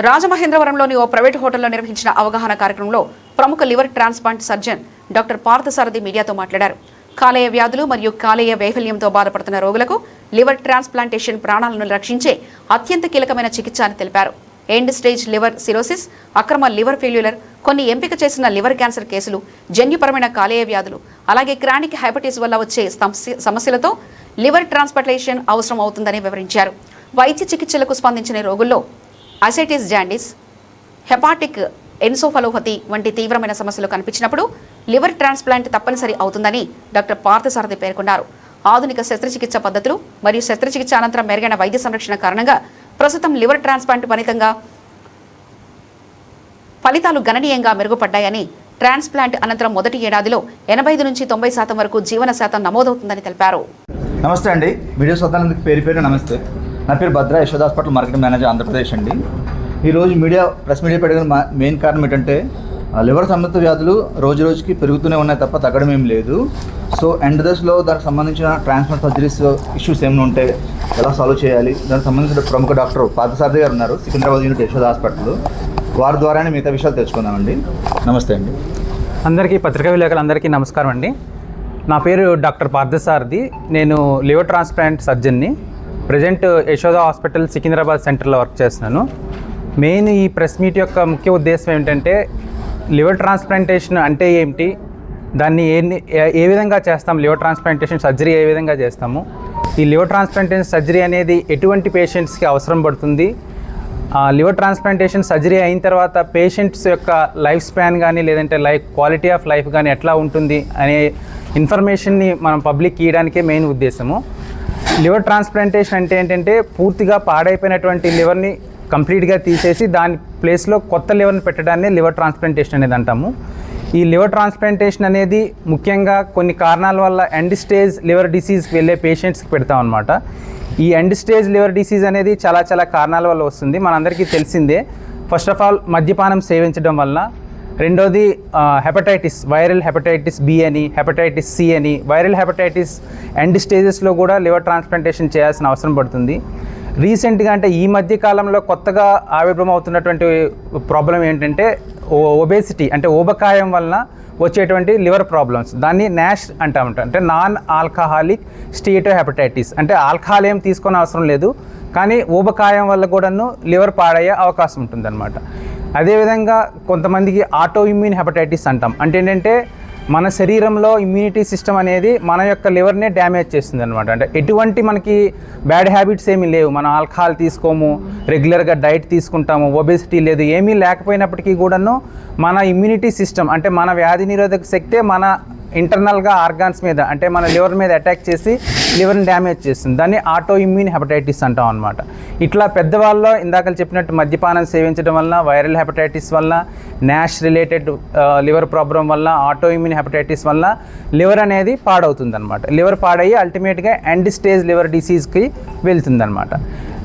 రాజమహేంద్రవరంలోని ఓ private హోటల్లో నిర్వహించిన అవగాహన కార్యక్రమంలో ప్రముఖ liver transplant surgeon doctor Parthasarathi మీడియాతో మాట్లాడారు. కాలేయ వ్యాధులు మరియు కాలేయ వైఫల్యంతో బాధపడుతున్న రోగులకు లివర్ ట్రాన్స్ప్లాంటేషన్ ప్రాణాలను రక్షించే అత్యంత కీలకమైన చికిత్స అని తెలిపారు. ఎండ్ స్టేజ్ లివర్ సిరోసిస్, అక్రమ లివర్ ఫెయిల్యూర్, కొన్ని ఎంపిక చేసిన లివర్ క్యాన్సర్ కేసులు, జన్యుపరమైన కాలేయ వ్యాధులు, అలాగే క్రానిక్ హెపటైటిస్ వల్ల వచ్చే సమస్యలతో లివర్ ట్రాన్స్ప్లాంటేషన్ అవసరం అవుతుందని వివరించారు. వైద్య చికిత్సలకు స్పందించిన రోగుల్లో అసైటిస్ జాండిస్, హెపాటిక్ ఎన్సోఫలోపతి వంటి తీవ్రమైన సమస్యలు కనిపించినప్పుడు లివర్ ట్రాన్స్ప్లాంట్ తప్పనిసరి అవుతుందని డాక్టర్ పార్థసారథి పేర్కొన్నారు. ఆధునిక శస్త్రచికిత్స పద్ధతులు మరియు శస్త్రచికిత్స అనంతరం మెరుగైన వైద్య సంరక్షణ కారణంగా ప్రస్తుతం లివర్ ట్రాన్స్ప్లాంట్ ఫలితాలు గణనీయంగా మెరుగుపడ్డాయని, ట్రాన్స్ప్లాంట్ అనంతరం మొదటి ఏడాదిలో 85 నుంచి 90% వరకు జీవన శాతం నమోదవుతుందని తెలిపారు. నమస్తే అండి, వీడియో స్వతంత్ర పేరు నమస్తే. నా పేరు Bhadra, Yashoda hospital marketing manager, Andhra Pradesh అండి. ఈరోజు ప్రెస్ మీడియా పెట్టిన మెయిన్ కారణం ఏంటంటే లివర్ సంబంధిత వ్యాధులు రోజు రోజుకి పెరుగుతూనే ఉన్నాయి తప్ప తగ్గడం ఏం లేదు. సో ఎండ్ దశలో దానికి సంబంధించిన ట్రాన్స్ప్లాంట్ సర్జరీస్ ఇష్యూస్ ఏమైనా ఉంటే ఎలా సాల్వ్ చేయాలి, దానికి సంబంధించిన ప్రముఖ డాక్టర్ పార్థసారథి గారు ఉన్నారు సికింద్రాబాద్ యూనిట్ యశోద హాస్పిటల్. వారి ద్వారానే మిగతా విషయాలు తెలుసుకుందామండి. నమస్తే అండి. అందరికీ పత్రికా విలేకరులందరికీ నమస్కారం అండి. నా పేరు డాక్టర్ పార్థసారథి. నేను లివర్ ట్రాన్స్ప్లాంట్ సర్జన్ని. ప్రజెంట్ యశోద హాస్పిటల్ సికింద్రాబాద్ సెంటర్లో వర్క్ చేస్తున్నాను. మెయిన్ ఈ ప్రెస్ మీట్ యొక్క ముఖ్య ఉద్దేశం ఏంటంటే లివర్ ట్రాన్స్ప్లాంటేషన్ అంటే ఏమిటి, దాన్ని ఏ విధంగా చేస్తాం, లివర్ ట్రాన్స్ప్లాంటేషన్ సర్జరీ ఏ విధంగా చేస్తాము, ఈ లివర్ ట్రాన్స్ప్లాంటేషన్ సర్జరీ అనేది ఎటువంటి పేషెంట్స్కి అవసరం పడుతుంది, లివర్ ట్రాన్స్ప్లాంటేషన్ సర్జరీ అయిన తర్వాత పేషెంట్స్ యొక్క లైఫ్ స్పాన్ కానీ లేదంటే క్వాలిటీ ఆఫ్ లైఫ్ కానీ ఎట్లా ఉంటుంది అనే ఇన్ఫర్మేషన్ని మనం పబ్లిక్ ఇవ్వడానికే మెయిన్ ఉద్దేశము. లివర్ ట్రాన్స్ప్లాంటేషన్ అంటే ఏంటంటే పూర్తిగా పాడైపోయినటువంటి లివర్ని కంప్లీట్గా తీసేసి దాని ప్లేస్లో కొత్త లివర్ని పెట్టడాన్ని లివర్ ట్రాన్స్ప్లాంటేషన్ అనేది అంటాము. ఈ లివర్ ట్రాన్స్ప్లాంటేషన్ అనేది ముఖ్యంగా కొన్ని కారణాల వల్ల ఎండ్ స్టేజ్ లివర్ డిసీజ్కి వెళ్ళే పేషెంట్స్కి పెడతాం అనమాట. ఈ ఎండ్ స్టేజ్ లివర్ డిసీజ్ అనేది చాలా కారణాల వల్ల వస్తుంది, మనందరికీ తెలిసిందే. ఫస్ట్ ఆఫ్ ఆల్ మద్యపానం సేవించడం వల్ల, రెండోది హెపటైటిస్, వైరల్ హెపటైటిస్ బి అని, హెపటైటిస్ సి అని, వైరల్ హెపటైటిస్ ఎండ్ స్టేజెస్లో కూడా లివర్ ట్రాన్స్ప్లాంటేషన్ చేయాల్సిన అవసరం పడుతుంది. రీసెంట్గా అంటే ఈ మధ్య కాలంలో కొత్తగా ఆవిర్భవం అవుతున్నటువంటి ప్రాబ్లం ఏంటంటే ఒబేసిటీ, అంటే ఊబకాయం వలన వచ్చేటువంటి లివర్ ప్రాబ్లమ్స్. దాన్ని నాష్ అంటామంట, అంటే నాన్ ఆల్కహాలిక్ స్టీటో హెపటైటిస్. అంటే ఆల్కహాల్ ఏం తీసుకునే అవసరం లేదు, కానీ ఊబకాయం వల్ల కూడాను లివర్ పాడయ్యే అవకాశం ఉంటుందన్నమాట. అదేవిధంగా కొంతమందికి ఆటో ఇమ్యూన్ హెపటైటిస్ అంటాం. అంటే ఏంటంటే మన శరీరంలో ఇమ్యూనిటీ సిస్టమ్ అనేది మన యొక్క లివర్నే డ్యామేజ్ చేస్తుంది అనమాట. అంటే ఎటువంటి మనకి బ్యాడ్ హ్యాబిట్స్ ఏమీ లేవు, మనం ఆల్కహాల్ తీసుకోము, రెగ్యులర్గా డైట్ తీసుకుంటాము, ఒబేసిటీ లేదు, ఏమీ లేకపోయినప్పటికీ కూడాను మన ఇమ్యూనిటీ సిస్టమ్ అంటే మన వ్యాధి నిరోధక శక్తే మన ఇంటర్నల్గా ఆర్గాన్స్ మీద అంటే మన లివర్ మీద అటాక్ చేసి లివర్ని డ్యామేజ్ చేస్తుంది. దాన్ని ఆటో ఇమ్యూన్ హెపటైటిస్ అంటాం అనమాట. ఇట్లా పెద్దవాళ్ళలో ఇందాక చెప్పినట్టు మద్యపానం సేవించడం వల్ల, వైరల్ హెపటైటిస్ వల్ల, నాష్ రిలేటెడ్ లివర్ ప్రాబ్లం వల్ల, ఆటో ఇమ్యూన్ హెపటైటిస్ వల్ల లివర్ అనేది పాడవుతుంది అనమాట. లివర్ పాడయ్యి అల్టిమేట్గా ఎండ్ స్టేజ్ లివర్ డిసీజ్కి వెళ్తుంది అనమాట.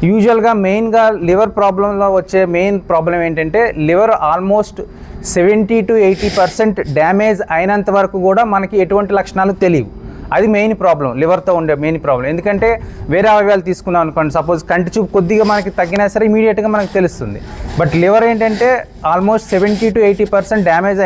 యూజువల్గా మెయిన్గా లివర్ ప్రాబ్లంలో వచ్చే మెయిన్ ప్రాబ్లం ఏంటంటే లివర్ ఆల్మోస్ట్ 70 to 80% డ్యామేజ్ అయినంత వరకు కూడా మనకి ఎటువంటి లక్షణాలు తెలియవు. అది మెయిన్ ప్రాబ్లం, లివర్తో ఉండే మెయిన్ ప్రాబ్లం. ఎందుకంటే వేరే అవయవాలు తీసుకున్నాం అనుకోండి, సపోజ్ కంటి చూపు కొద్దిగా మనకి తగ్గినా సరే ఇమీడియట్గా మనకు తెలుస్తుంది. బట్ లివర్ ఏంటంటే ఆల్మోస్ట్ 70 to 80% డ్యామేజ్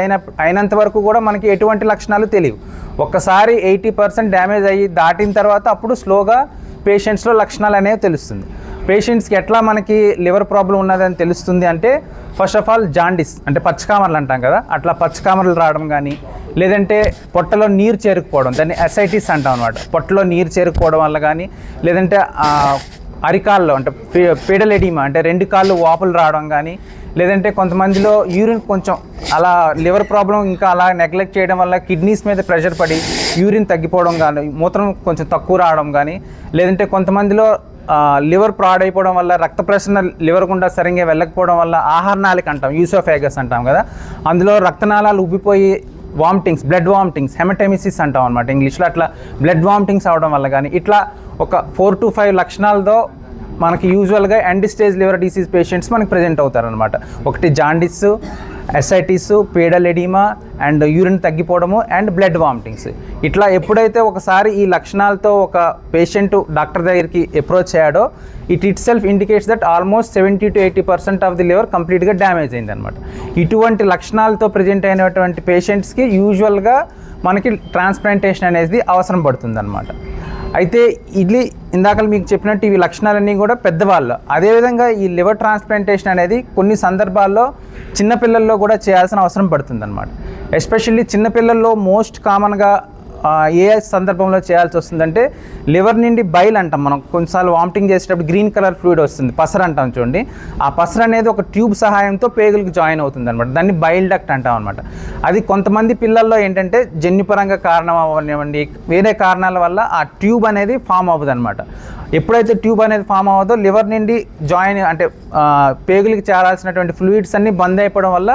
అయినంత వరకు కూడా మనకి ఎటువంటి లక్షణాలు తెలియవు. ఒక్కసారి 80% డ్యామేజ్ అయ్యి దాటిన తర్వాత అప్పుడు స్లోగా పేషెంట్స్లో లక్షణాలు అనేవి తెలుస్తుంది. పేషెంట్స్కి ఎట్లా మనకి లివర్ ప్రాబ్లం ఉన్నదని తెలుస్తుంది అంటే ఫస్ట్ ఆఫ్ ఆల్ జాండిస్, అంటే పచ్చకామర్లు అంటాం కదా, అట్లా పచ్చకామర్లు రావడం కానీ, లేదంటే పొట్టలో నీరు చేరుకుపోవడం, దాన్ని అసైటిస్ అంటాం అనమాట. పొట్టలో నీరు చేరుకుపోవడం వల్ల కానీ, లేదంటే అరికాల్లో అంటే పీడల్ ఎడిమా అంటే 2 కాళ్ళు వాపులు రావడం కానీ, లేదంటే కొంతమందిలో యూరిన్ కొంచెం అలా లివర్ ప్రాబ్లం ఇంకా అలా నెగ్లెక్ట్ చేయడం వల్ల కిడ్నీస్ మీద ప్రెషర్ పడి యూరిన్ తగ్గిపోవడం కానీ, మూత్రం కొంచెం తక్కువ రావడం కానీ, లేదంటే కొంతమందిలో లివర్ పాడైపోవడం వల్ల రక్త ప్రసరణ లివర్ గుండా సరిగ్గా వెళ్ళకపోవడం వల్ల ఆహారనాళిక అంటాం, యూసోఫాగస్ అంటాం కదా, అందులో రక్తనాళాలు ఉబ్బిపోయి వామిటింగ్స్, బ్లడ్ వామిటింగ్స్, హెమటెమిసిస్ అంటాం అనమాట ఇంగ్లీష్లో. అట్లా బ్లడ్ వామిటింగ్స్ అవడం వల్ల కానీ ఇట్లా ఒక 4 to 5 లక్షణాలతో మనకి యూజువల్గా end stage liver disease patients మనకి ప్రజెంట్ అవుతారనమాట. ఒకటి jaundice, ascites, pedal oedema and urine తగ్గిపోవడము అండ్ బ్లడ్ వామిటింగ్స్. ఇట్లా ఎప్పుడైతే ఒకసారి ఈ లక్షణాలతో ఒక పేషెంట్ డాక్టర్ దగ్గరికి అప్రోచ్ అయ్యాడో itself indicates that almost 70 to 80% of the liver కంప్లీట్గా డ్యామేజ్ అయిందనమాట. ఇటువంటి లక్షణాలతో ప్రజెంట్ అయినటువంటి పేషెంట్స్కి యూజువల్గా మనకి ట్రాన్స్ప్లాంటేషన్ అనేది అవసరం పడుతుందన్నమాట. అయితే ఇది ఇందాక మీకు చెప్పినట్టు ఇవి లక్షణాలన్నీ కూడా పెద్దవాళ్ళు. అదేవిధంగా ఈ లివర్ ట్రాన్స్ప్లాంటేషన్ అనేది కొన్ని సందర్భాల్లో చిన్నపిల్లల్లో కూడా చేయాల్సిన అవసరం పడుతుందన్నమాట. ఎస్పెషల్లీ చిన్నపిల్లల్లో మోస్ట్ కామన్గా ఏ సందర్భంలో చేయాల్సి వస్తుందంటే లివర్ నుండి బైల్ అంటాం మనం. కొన్నిసార్లు వామిటింగ్ చేసేటప్పుడు గ్రీన్ కలర్ ఫ్లూయిడ్ వస్తుంది, పసర అంటాం చూడండి. ఆ పసర అనేది ఒక ట్యూబ్ సహాయంతో పేగులకు జాయిన్ అవుతుంది అనమాట. దాన్ని బైల్ డక్ట్ అంటాం అనమాట. అది కొంతమంది పిల్లల్లో ఏంటంటే జన్యుపరంగా కారణం అవ్వనివ్వండి, వేరే కారణాల వల్ల ఆ ట్యూబ్ అనేది ఫామ్ అవ్వదు అనమాట. ఎప్పుడైతే ట్యూబ్ అనేది ఫామ్ అవ్వదో లివర్ నుండి జాయిన్ అంటే పేగులకి చేరాల్సినటువంటి ఫ్లూయిడ్స్ అన్నీ బంద్ అయిపోవడం వల్ల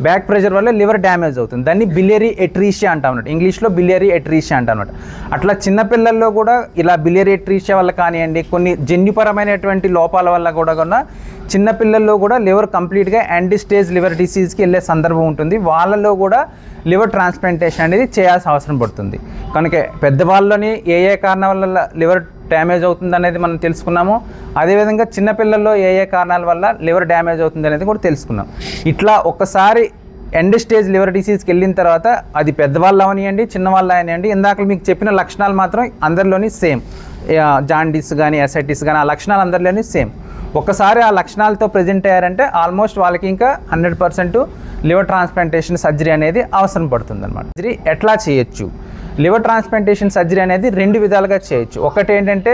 బ్యాక్ ప్రెషర్ వల్ల లివర్ డ్యామేజ్ అవుతుంది. దాన్ని బిలియరీ ఎట్రీషియా అంటాం అన్నమాట. ఇంగ్లీష్లో బిలియరీ ఎట్రీషియా అంటాం అన్నమాట. అట్లా చిన్నపిల్లల్లో కూడా ఇలా బిలియరీ ఎట్రీషియా వల్ల కానివ్వండి, కొన్ని జన్యుపరమైనటువంటి లోపాల వల్ల కూడా చిన్నపిల్లల్లో కూడా లివర్ కంప్లీట్గా ఎండ్ స్టేజ్ లివర్ డిసీజ్కి వెళ్ళే సందర్భం ఉంటుంది. వాళ్ళలో కూడా లివర్ ట్రాన్స్ప్లాంటేషన్ అనేది చేయాల్సిన అవసరం పడుతుంది. కనుక పెద్దవాళ్ళని ఏ కారణాల వల్ల లివర్ డ్యామేజ్ అవుతుంది అనేది మనం తెలుసుకున్నాము. అదేవిధంగా చిన్నపిల్లల్లో ఏ కారణాల వల్ల లివర్ డ్యామేజ్ అవుతుంది అనేది కూడా తెలుసుకున్నాం. ఇట్లా ఒక్కసారి ఎండ్ స్టేజ్ లివర్ డిసీజ్కి వెళ్ళిన తర్వాత అది పెద్దవాళ్ళు అవనివ్వండి, చిన్నవాళ్ళు అవనివ్వండి, ఇందాక మీకు చెప్పిన లక్షణాలు మాత్రం అందరిలోని సేమ్. జాండీస్ కానీ ఎసైటిస్ కానీ ఆ లక్షణాలు అందరిలోని సేమ్. ఒక్కసారి ఆ లక్షణాలతో ప్రజెంట్ అయ్యారంటే ఆల్మోస్ట్ వాళ్ళకి ఇంకా 100% లివర్ ట్రాన్స్ప్లాంటేషన్ సర్జరీ అనేది అవసరం పడుతుంది అనమాట. సర్జరీ ఎట్లా చేయొచ్చు? లివర్ ట్రాన్స్ప్లాంటేషన్ సర్జరీ అనేది 2 విధాలుగా చేయొచ్చు. ఒకటి ఏంటంటే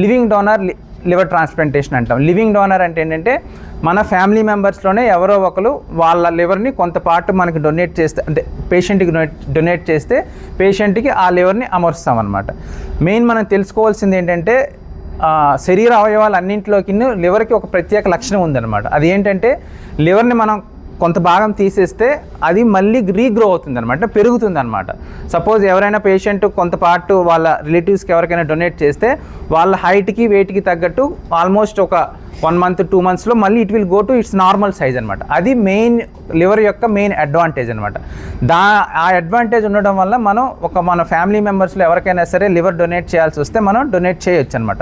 లివింగ్ డోనర్ లివర్ ట్రాన్స్ప్లాంటేషన్ అంటాం. లివింగ్ డోనర్ అంటే ఏంటంటే మన ఫ్యామిలీ మెంబర్స్లోనే ఎవరో ఒకరు వాళ్ళ లివర్ని కొంత పార్ట్ మనకి డొనేట్ చేస్తే, అంటే పేషెంట్కి డొనేట్ చేస్తే పేషెంట్కి ఆ లివర్ని అమరుస్తాం అనమాట. మెయిన్ మనం తెలుసుకోవాల్సింది ఏంటంటే శరీర అవయవాలు అన్నింటిలోకి లివర్కి ఒక ప్రత్యేక లక్షణం ఉందన్నమాట. అది ఏంటంటే లివర్ని మనం కొంత భాగం తీసేస్తే అది మళ్ళీ రీగ్రో అవుతుంది అనమాట, పెరుగుతుంది అనమాట. సపోజ్ ఎవరైనా పేషెంట్ కొంత పార్ట్ వాళ్ళ రిలేటివ్స్కి ఎవరికైనా డొనేట్ చేస్తే వాళ్ళ హైట్కి వెయిట్కి తగ్గట్టు ఆల్మోస్ట్ ఒక 1 month 2 monthsలో మళ్ళీ it will go to it's normal size అనమాట. అది మెయిన్ లివర్ యొక్క మెయిన్ అడ్వాంటేజ్ అనమాట. ఆ అడ్వాంటేజ్ ఉండడం వల్ల మనం మన ఫ్యామిలీ మెంబర్స్లో ఎవరికైనా సరే లివర్ డొనేట్ చేయాల్సి వస్తే మనం డొనేట్ చేయొచ్చు అనమాట.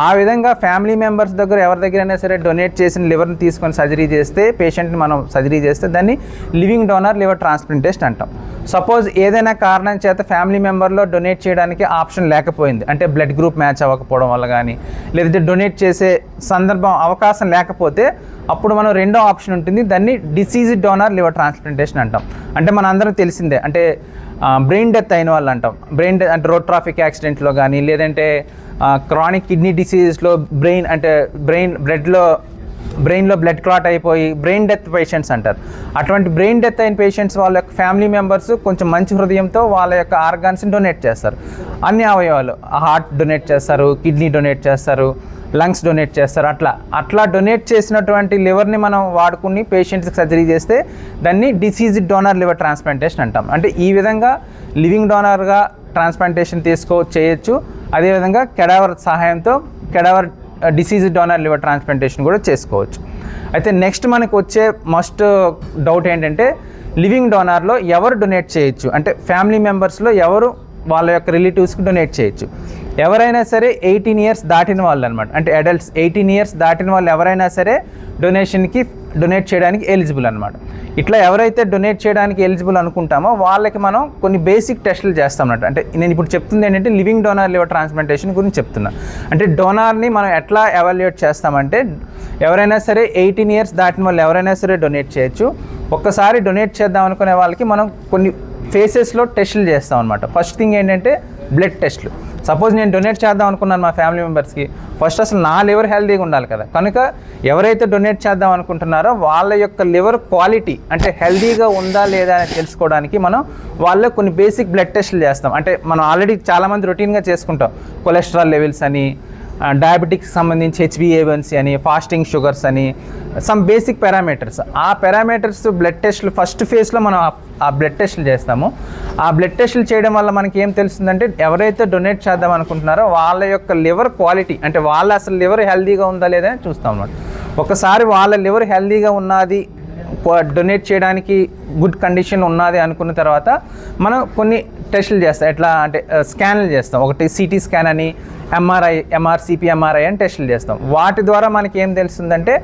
ఆ విధంగా ఫ్యామిలీ మెంబర్స్ దగ్గర ఎవరి దగ్గరైనా సరే డొనేట్ చేసిన లివర్ని తీసుకొని సర్జరీ చేస్తే, పేషెంట్ని మనం సర్జరీ చేస్తే దాన్ని లివింగ్ డోనర్ లివర్ ట్రాన్స్ప్లాంటేషన్ అంటాం. సపోజ్ ఏదైనా కారణం చేత ఫ్యామిలీ మెంబర్లో డొనేట్ చేయడానికి ఆప్షన్ లేకపోయింది, అంటే బ్లడ్ గ్రూప్ మ్యాచ్ అవ్వకపోవడం వల్ల కానీ, లేదంటే డొనేట్ చేసే సందర్భం అవకాశం లేకపోతే అప్పుడు మనం రెండో ఆప్షన్ ఉంటుంది, దాన్ని డిసీజ్డ్ డోనర్ లివర్ ట్రాన్స్ప్లాంటేషన్ అంటాం. అంటే మన అందరం తెలిసిందే, అంటే బ్రెయిన్ డెత్ అయిన వాళ్ళు అంటాం. బ్రెయిన్ డెత్ అంటే రోడ్ ట్రాఫిక్ యాక్సిడెంట్లో కానీ, లేదంటే క్రానిక్ కిడ్నీ డిసీజెస్లో బ్రెయిన్లో బ్లడ్ క్లాట్ అయిపోయి బ్రెయిన్ డెత్ పేషెంట్స్ అంటారు. అటువంటి బ్రెయిన్ డెత్ అయిన పేషెంట్స్ వాళ్ళ యొక్క ఫ్యామిలీ మెంబర్స్ కొంచెం మంచి హృదయంతో వాళ్ళ యొక్క ఆర్గాన్స్ని డొనేట్ చేస్తారు. అన్ని అవయవాలు, హార్ట్ డొనేట్ చేస్తారు, కిడ్నీ డొనేట్ చేస్తారు, లంగ్స్ డొనేట్ చేస్తారు. అట్లా డొనేట్ చేసినటువంటి లివర్ని మనం వాడుకుని పేషెంట్స్కి సర్జరీ చేస్తే దాన్ని డిసీజ్డ్ డోనర్ లివర్ ట్రాన్స్ప్లాంటేషన్ అంటాం. అంటే ఈ విధంగా లివింగ్ డోనర్గా ట్రాన్స్ప్లాంటేషన్ చేయొచ్చు. అదేవిధంగా కెడావర్ సహాయంతో డిసీజ్ డోనర్ లివర్ ట్రాన్స్ప్లాంటేషన్ కూడా చేసుకోవచ్చు. అయితే నెక్స్ట్ మనకు వచ్చే మస్ట్ డౌట్ ఏంటంటే లివింగ్ డోనర్లో ఎవరు డొనేట్ చేయొచ్చు, అంటే ఫ్యామిలీ మెంబర్స్లో ఎవరు వాళ్ళ యొక్క రిలేటివ్స్కి డొనేట్ చేయొచ్చు. ఎవరైనా సరే 18 years దాటిన వాళ్ళు అనమాట, అంటే అడల్ట్స్ 18 years దాటిన వాళ్ళు ఎవరైనా సరే డొనేట్ చేయడానికి ఎలిజిబుల్ అనమాట. ఇట్లా ఎవరైతే డొనేట్ చేయడానికి ఎలిజిబుల్ అనుకుంటామో వాళ్ళకి మనం కొన్ని బేసిక్ టెస్టులు చేస్తాం అన్నమాట. అంటే నేను ఇప్పుడు చెప్తుంది ఏంటంటే లివింగ్ డోనర్ లివర్ ట్రాన్స్ప్లాంటేషన్ గురించి చెప్తున్నా. అంటే డోనర్ని మనం ఎట్లా ఎవాల్యుయేట్ చేస్తామంటే ఎవరైనా సరే 18 years దాటిన వాళ్ళు ఎవరైనా సరే డొనేట్ చేయొచ్చు. ఒక్కసారి డొనేట్ చేద్దాం అనుకునే వాళ్ళకి మనం కొన్ని ఫేసెస్లో టెస్టులు చేస్తాం అనమాట. ఫస్ట్ థింగ్ ఏంటంటే బ్లడ్ టెస్టులు. సపోజ్ నేను డొనేట్ చేద్దాం అనుకున్నాను మా ఫ్యామిలీ మెంబర్స్కి, ఫస్ట్ అసలు నా లివర్ హెల్తీగా ఉండాలి కదా. కనుక ఎవరైతే డొనేట్ చేద్దాం అనుకుంటున్నారో వాళ్ళ యొక్క లివర్ క్వాలిటీ అంటే హెల్తీగా ఉందా లేదా అని తెలుసుకోవడానికి మనం వాళ్ళ కొన్ని బేసిక్ బ్లడ్ టెస్టులు చేస్తాం. అంటే మనం ఆల్రెడీ చాలామంది రొటీన్గా చేసుకుంటాం, కొలెస్ట్రాల్ లెవెల్స్ అని, డయాబెటిక్స్ సంబంధించి HbA1c అని, ఫాస్టింగ్ షుగర్స్ అని, సమ్ బేసిక్ పారామీటర్స్. ఆ పారామీటర్స్ బ్లడ్ టెస్టులు ఫస్ట్ ఫేజ్లో మనం ఆ బ్లడ్ టెస్టులు చేస్తాము. ఆ బ్లడ్ టెస్టులు చేయడం వల్ల మనకి ఏం తెలుస్తుందంటే ఎవరైతే డొనేట్ చేద్దాం అనుకుంటున్నారో వాళ్ళ యొక్క లివర్ క్వాలిటీ, అంటే వాళ్ళ అసలు లివర్ హెల్తీగా ఉందా లేదా అని చూస్తాం అన్నమాట. ఒకసారి వాళ్ళ లివర్ హెల్తీగా ఉన్నది డొనేట్ చేయడానికి గుడ్ కండిషన్ ఉన్నది అనుకున్న తర్వాత మనం కొన్ని టెస్టులు చేస్తాం. ఎట్లా అంటే స్కాన్లు చేస్తాం. ఒకటి సిటీ స్కాన్ అని, ఎంఆర్సిపి అని టెస్టులు చేస్తాం. వాటి ద్వారా మనకి ఏం తెలుస్తుందంటే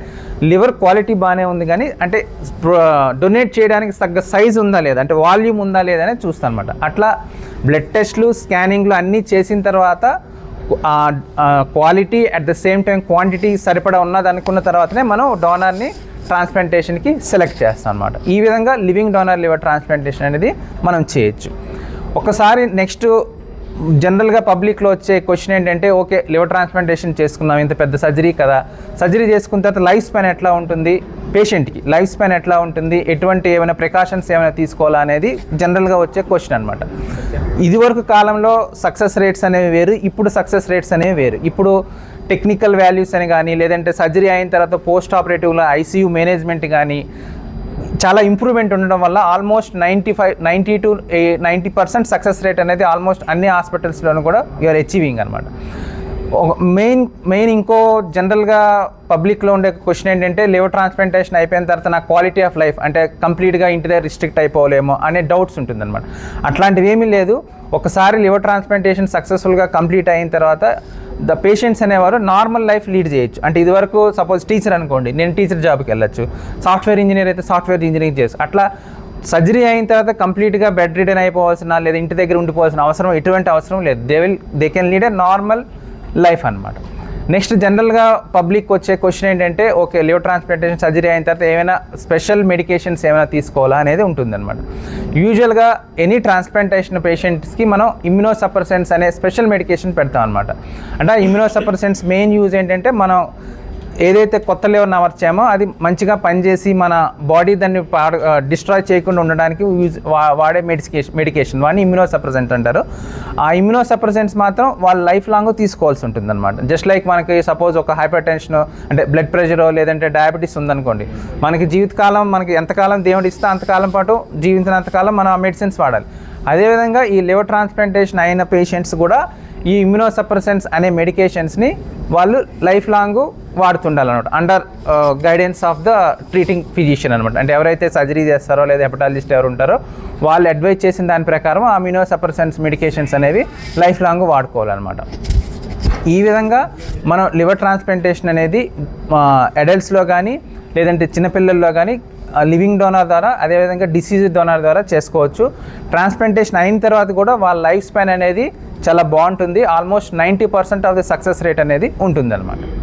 లివర్ క్వాలిటీ బాగానే ఉంది, కానీ అంటే డొనేట్ చేయడానికి తగ్గ సైజు ఉందా లేదా, అంటే వాల్యూమ్ ఉందా లేదా అనేది చూస్తాం అనమాట. అట్లా బ్లడ్ టెస్ట్లు, స్కానింగ్లు అన్నీ చేసిన తర్వాత quality at the same time quantity సరిపడా ఉన్నది అనుకున్న తర్వాతనే మనం డోనర్ని ట్రాన్స్ప్లాంటేషన్కి సెలెక్ట్ చేస్తాం అనమాట. ఈ విధంగా లివింగ్ డోనర్ లివర్ ట్రాన్స్ప్లాంటేషన్ అనేది మనం చేయొచ్చు. ఒకసారి నెక్స్ట్ జనరల్గా పబ్లిక్లో వచ్చే క్వశ్చన్ ఏంటంటే, ఓకే లివర్ ట్రాన్స్ప్లాంటేషన్ చేసుకున్నాం, ఇంత పెద్ద సర్జరీ కదా, సర్జరీ చేసుకున్న తర్వాత లైఫ్ స్పాన్ ఎట్లా ఉంటుంది, పేషెంట్కి లైఫ్ స్పాన్ ఎట్లా ఉంటుంది, ఎటువంటి ఏమైనా ప్రికాషన్స్ ఏమైనా తీసుకోవాలా అనేది జనరల్గా వచ్చే క్వశ్చన్ అనమాట. ఇదివరకు కాలంలో సక్సెస్ రేట్స్ అనేవి వేరు, ఇప్పుడు సక్సెస్ రేట్స్ అనేవి వేరు. ఇప్పుడు టెక్నికల్ వాల్యూస్ అని కానీ, లేదంటే సర్జరీ అయిన తర్వాత పోస్ట్ ఆపరేటివ్లో ఐసీయూ మేనేజ్మెంట్ కానీ చాలా ఇంప్రూవ్మెంట్ ఉండడం వల్ల ఆల్మోస్ట్ 90% సక్సెస్ రేట్ అనేది ఆల్మోస్ట్ అన్ని హాస్పిటల్స్లోనూ కూడా యూఆర్ అచీవింగ్ అనమాట. మెయిన్ ఇంకో జనరల్గా పబ్లిక్లో ఉండే క్వశ్చన్ ఏంటంటే, లివర్ ట్రాన్స్ప్లాంటేషన్ అయిపోయిన తర్వాత నా క్వాలిటీ ఆఫ్ లైఫ్ అంటే కంప్లీట్గా ఇంటి దగ్గర రిస్ట్రిక్ట్ అయిపోలేమో అనే డౌట్స్ ఉంటుందన్నమాట. అట్లాంటివి ఏమీ లేదు. ఒకసారి లివర్ ట్రాన్స్ప్లాంటేషన్ సక్సెస్ఫుల్గా కంప్లీట్ అయిన తర్వాత ద పేషెంట్స్ అనేవారు నార్మల్ లైఫ్ లీడ్ చేయొచ్చు. అంటే ఇదివరకు సపోజ్ టీచర్ అనుకోండి, నేను టీచర్ జాబ్కి వెళ్ళొచ్చు, సాఫ్ట్వేర్ ఇంజనీర్ అయితే సాఫ్ట్వేర్ ఇంజనీరింగ్ చేయొచ్చు. అట్లా సర్జరీ అయిన తర్వాత కంప్లీట్గా బెడ్ రిటర్న్ అయిపోవాల్సిన లేదా ఇంటి దగ్గర ఉండిపోవాల్సిన అవసరం ఎటువంటి అవసరం లేదు. They can lead a normal life అనమాట. నెక్స్ట్ జనరల్గా పబ్లిక్ వచ్చే క్వశ్చన్ ఏంటంటే, ఓకే లివర్ ట్రాన్స్ప్లాంటేషన్ సర్జరీ అయిన తర్వాత ఏమైనా స్పెషల్ మెడికేషన్స్ ఏమైనా తీసుకోవాలా అనేది ఉంటుందన్నమాట. యూజువల్గా ఎనీ ట్రాన్స్ప్లాంటేషన్ పేషెంట్స్కి మనం ఇమ్యునోసప్రెసెంట్స్ అనే స్పెషల్ మెడికేషన్ పెడతాం అనమాట. అంటే ఇమ్యునోసప్రెసెంట్స్ మెయిన్ యూజ్ ఏంటంటే, మనం ఏదైతే కొత్త లివర్ని అమర్చామో అది మంచిగా పనిచేసి మన బాడీ దాన్ని డిస్ట్రాయ్ చేయకుండా ఉండడానికి వాడే మెడికేషన్ వాడిని ఇమ్యునోసప్రెసెంట్ అంటారు. ఆ ఇమ్యునోసప్రెసెంట్స్ మాత్రం వాళ్ళ లైఫ్ లాంగ్ తీసుకోవాల్సి ఉంటుంది అనమాట. జస్ట్ లైక్ మనకి సపోజ్ ఒక హైపర్ టెన్షన్ అంటే బ్లడ్ ప్రెషరో లేదంటే డయాబెటీస్ ఉందనుకోండి, మనకి జీవితకాలం మనకి ఎంతకాలం దేవుడు ఇస్తే అంతకాలం పాటు జీవించినంతకాలం మనం ఆ మెడిసిన్స్ వాడాలి. అదేవిధంగా ఈ లివర్ ట్రాన్స్ప్లాంటేషన్ అయిన పేషెంట్స్ కూడా ఈ ఇమ్యునోసప్రెసెంట్స్ అనే మెడికేషన్స్ని వాళ్ళు లైఫ్ లాంగ్ వాడుతుండాలన్నమాట, under guidance of the treating physician అనమాట. అంటే ఎవరైతే సర్జరీ చేస్తారో లేదా హెపటాలజిస్ట్ ఎవరు ఉంటారో వాళ్ళు అడ్వైజ్ చేసిన దాని ప్రకారం ఆ ఇమ్యునోసప్రెసెంట్స్ మెడికేషన్స్ అనేవి లైఫ్ లాంగ్ వాడుకోవాలన్నమాట. ఈ విధంగా మనం లివర్ ట్రాన్స్ప్లాంటేషన్ అనేది అడల్ట్స్లో కానీ లేదంటే చిన్నపిల్లల్లో కానీ లివింగ్ డోనర్ ద్వారా, అదేవిధంగా డిసీజ్ డోనర్ ద్వారా చేసుకోవచ్చు. ట్రాన్స్ప్లాంటేషన్ అయిన తర్వాత కూడా వాళ్ళ లైఫ్ స్పాన్ అనేది చాలా బాగుంటుంది. Almost 90% of the success rate అనేది ఉంటుందన్నమాట.